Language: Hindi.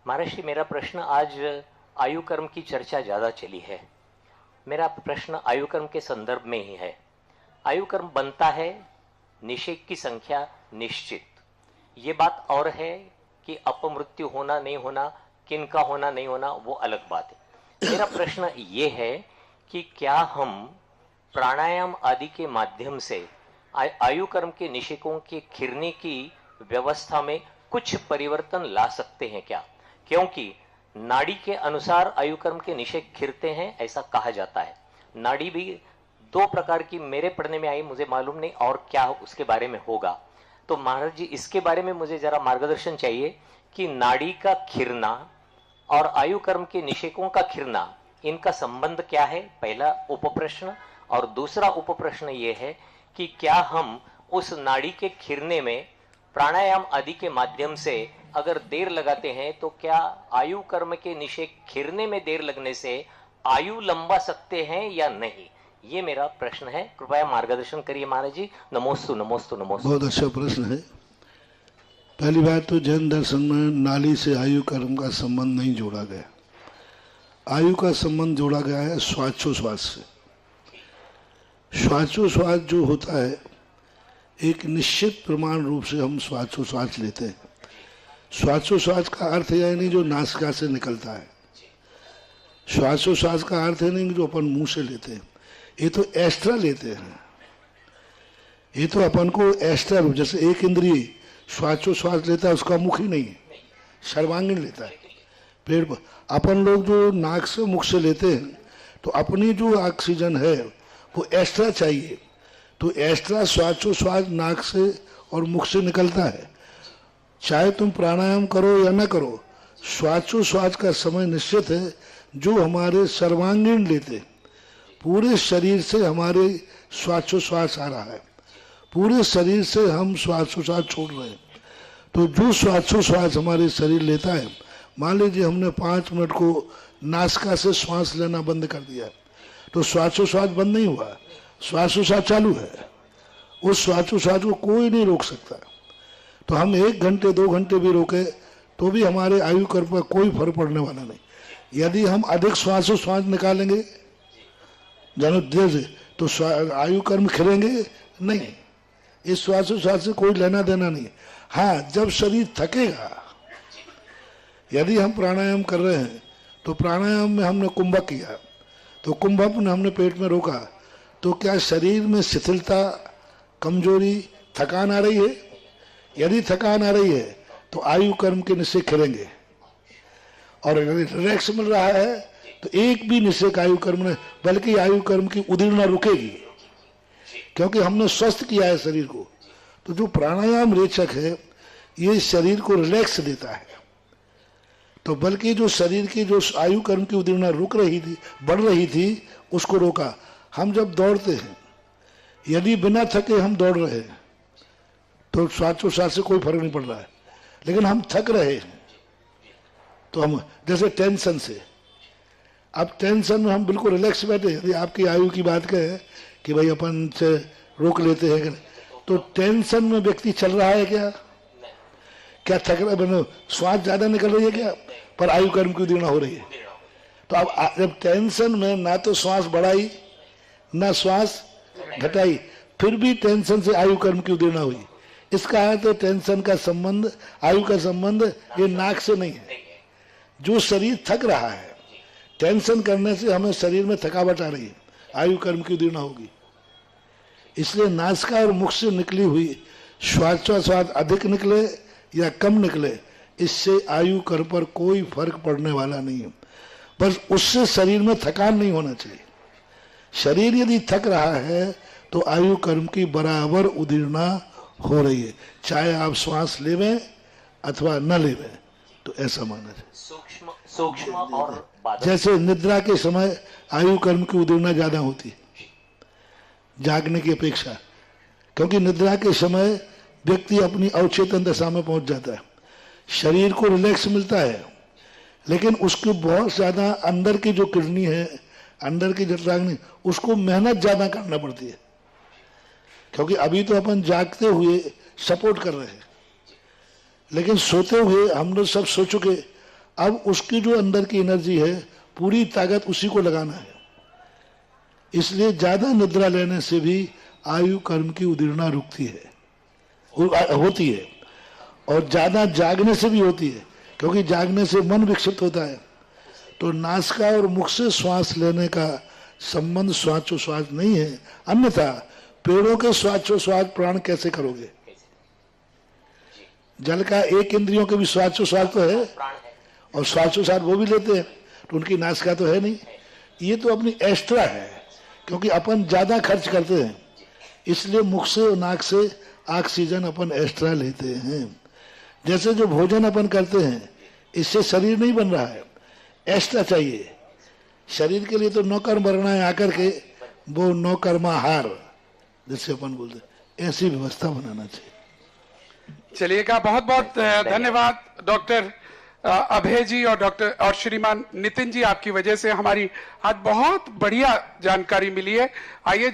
महर्षि, मेरा प्रश्न आज आयु कर्म की चर्चा ज़्यादा चली है। मेरा प्रश्न आयु कर्म के संदर्भ में ही है। आयु कर्म बनता है निषेक की संख्या निश्चित, ये बात और है कि अपमृत्यु होना नहीं होना, किनका होना नहीं होना, वो अलग बात है। मेरा प्रश्न ये है कि क्या हम प्राणायाम आदि के माध्यम से आयु कर्म के निषेकों के खिरने की व्यवस्था में कुछ परिवर्तन ला सकते हैं क्या? क्योंकि नाड़ी के अनुसार आयु कर्म के निषेक खिरते हैं, ऐसा कहा जाता है। नाड़ी भी दो प्रकार की मेरे पढ़ने में आई, मुझे मालूम नहीं और क्या उसके बारे में होगा। तो महाराज जी, इसके बारे में मुझे जरा मार्गदर्शन चाहिए कि नाड़ी का खिरना और आयु कर्म के निषेकों का खिरना, इनका संबंध क्या है, पहला उपप्रश्न। और दूसरा उपप्रश्न ये है कि क्या हम उस नाड़ी के खिरने में प्राणायाम आदि के माध्यम से अगर देर लगाते हैं तो क्या आयु कर्म के निषेक खिरने में देर लगने से आयु लंबा सकते हैं या नहीं? ये मेरा प्रश्न है, कृपया मार्गदर्शन करिए महाराज जी। नमोस्तु नमोस्तु नमोस्तु। बहुत अच्छा प्रश्न है। पहली बात तो जैन दर्शन में नाली से आयु कर्म का संबंध नहीं जोड़ा गया। आयु का संबंध जोड़ा गया है श्वासोश्वास से। श्वासोश्वास जो होता है, एक निश्चित प्रमाण रूप से हम श्वासोश्वास लेते हैं। श्वासोश्वास का अर्थ यह नहीं जो नासिका से निकलता है। श्वासोश्वास का अर्थ है नहीं जो अपन मुंह से लेते हैं, ये तो एक्स्ट्रा लेते हैं। ये तो अपन को एक्स्ट्रा, जैसे एक इंद्रिय श्वासोश्वास लेता है, उसका मुख ही नहीं है, सर्वांगीण लेता है। पेड़ पर अपन लोग जो नाक से मुख से लेते हैं, तो अपनी जो ऑक्सीजन है वो एक्स्ट्रा चाहिए, तो एक्स्ट्रा श्वासोश्वास नाक से और मुख से निकलता है। चाहे तुम प्राणायाम करो या न करो, श्वासोश्वास का समय निश्चित है जो हमारे सर्वांगीण लेते। पूरे शरीर से हमारे श्वासोश्वास आ रहा है, पूरे शरीर से हम श्वासोश्वास छोड़ रहे हैं। तो जो श्वासोश्वास हमारे शरीर लेता है, मान लीजिए हमने 5 मिनट को नासिका से श्वास लेना बंद कर दिया, तो श्वासोश्वास बंद नहीं हुआ, श्वासोश्वास चालू है। उस श्वासोश्वास को कोई नहीं रोक सकता। तो हम 1 घंटे 2 घंटे भी रोके तो भी हमारे आयु कर्म पर कोई फर्क पड़ने वाला नहीं। यदि हम अधिक श्वासोश्वास निकालेंगे जानो देर से, तो आयु कर्म खिलेंगे नहीं। इस श्वासोश्वास से कोई लेना देना नहीं। हाँ, जब शरीर थकेगा, यदि हम प्राणायाम कर रहे हैं तो प्राणायाम में हमने कुंभक किया, तो कुंभक में हमने पेट में रोका, तो क्या शरीर में शिथिलता, कमजोरी, थकान आ रही है? यदि थकान आ रही है तो आयु कर्म के निषेक खिलेंगे। और यदि रिलैक्स मिल रहा है तो एक भी निषेक आयु कर्म ने, बल्कि आयु कर्म की उदीर्णा रुकेगी, क्योंकि हमने स्वस्थ किया है शरीर को। तो जो प्राणायाम रेचक है, ये शरीर को रिलैक्स देता है। तो बल्कि जो शरीर की जो आयु कर्म की उदीर्णा रुक रही थी, बढ़ रही थी, उसको रोका। हम जब दौड़ते हैं, यदि बिना थके हम दौड़ रहे हैं तो श्वासोश्वास से कोई फर्क नहीं पड़ रहा है। लेकिन हम थक रहे हैं तो हम, जैसे टेंशन से, अब टेंशन में हम बिल्कुल रिलैक्स बैठे। यदि आपकी आयु की बात कहें कि भाई अपन से रोक लेते हैं, तो टेंशन में व्यक्ति चल रहा है क्या थक रहा है, श्वास ज्यादा निकल रही है क्या, पर आयु कर्म की उदीर्णा हो रही है। तो अब जब टेंशन में ना तो श्वास बढ़ाई ना श्वास घटाई, फिर भी टेंशन से आयु कर्म की उदीर्णा हुई। इसका है तो टेंशन का संबंध, आयु का संबंध ये नाक से नहीं है। जो शरीर थक रहा है, टेंशन करने से हमें शरीर में थकावट आ रही है, आयु कर्म की उदीर्णा होगी। इसलिए नासिका और मुख से निकली हुई श्वासोश्वास अधिक निकले या कम निकले, इससे आयु कर्म पर कोई फर्क पड़ने वाला नहीं है। बस उससे शरीर में थकान नहीं होना चाहिए। शरीर यदि थक रहा है तो आयु कर्म की बराबर उदीर्णा हो रही है, चाहे आप श्वास लेवें अथवा न लेवें। तो ऐसा माना जाए। सूक्ष्म और जैसे निद्रा के समय आयु कर्म की उदीर्णा ज्यादा होती है जागने की अपेक्षा, क्योंकि निद्रा के समय व्यक्ति अपनी अवचेतन दशा में पहुंच जाता है। शरीर को रिलैक्स मिलता है, लेकिन उसकी बहुत ज्यादा अंदर की जो किडनी है, अंदर की जठराग्नि, उसको मेहनत ज्यादा करना पड़ती है। क्योंकि अभी तो अपन जागते हुए सपोर्ट कर रहे हैं, लेकिन सोते हुए हम लोग सब सो चुके, अब उसकी जो अंदर की एनर्जी है पूरी ताकत उसी को लगाना है। इसलिए ज्यादा निद्रा लेने से भी आयु कर्म की उदीर्णा रुकती है, होती है, और ज्यादा जागने से भी होती है, क्योंकि जागने से मन विक्षिप्त होता है। तो नासिका और मुख से श्वास लेने का संबंध श्वासोश्वास नहीं है, अन्यथा पेड़ों के श्वासोश्वास प्राण कैसे करोगे? जल का एक इंद्रियों के भी श्वासोश्वास तो है और श्वासोश्वास वो भी लेते हैं, तो उनकी नासिका तो है नहीं। ये तो अपनी एक्स्ट्रा है, क्योंकि अपन ज्यादा खर्च करते हैं, इसलिए मुख से और नाक से ऑक्सीजन अपन एक्स्ट्रा लेते हैं। जैसे जो भोजन अपन करते हैं, इससे शरीर नहीं बन रहा है, एक्स्ट्रा चाहिए। शरीर के लिए तो नौकर्म वर्णाएं आकर के वो नौकर्माहार जैसे अपन बोलते हैं, ऐसी व्यवस्था बनाना चाहिए। चलिएगा, बहुत बहुत धन्यवाद डॉक्टर अभय जी और श्रीमान नितिन जी, आपकी वजह से हमारी आज बहुत बढ़िया जानकारी मिली है। आइए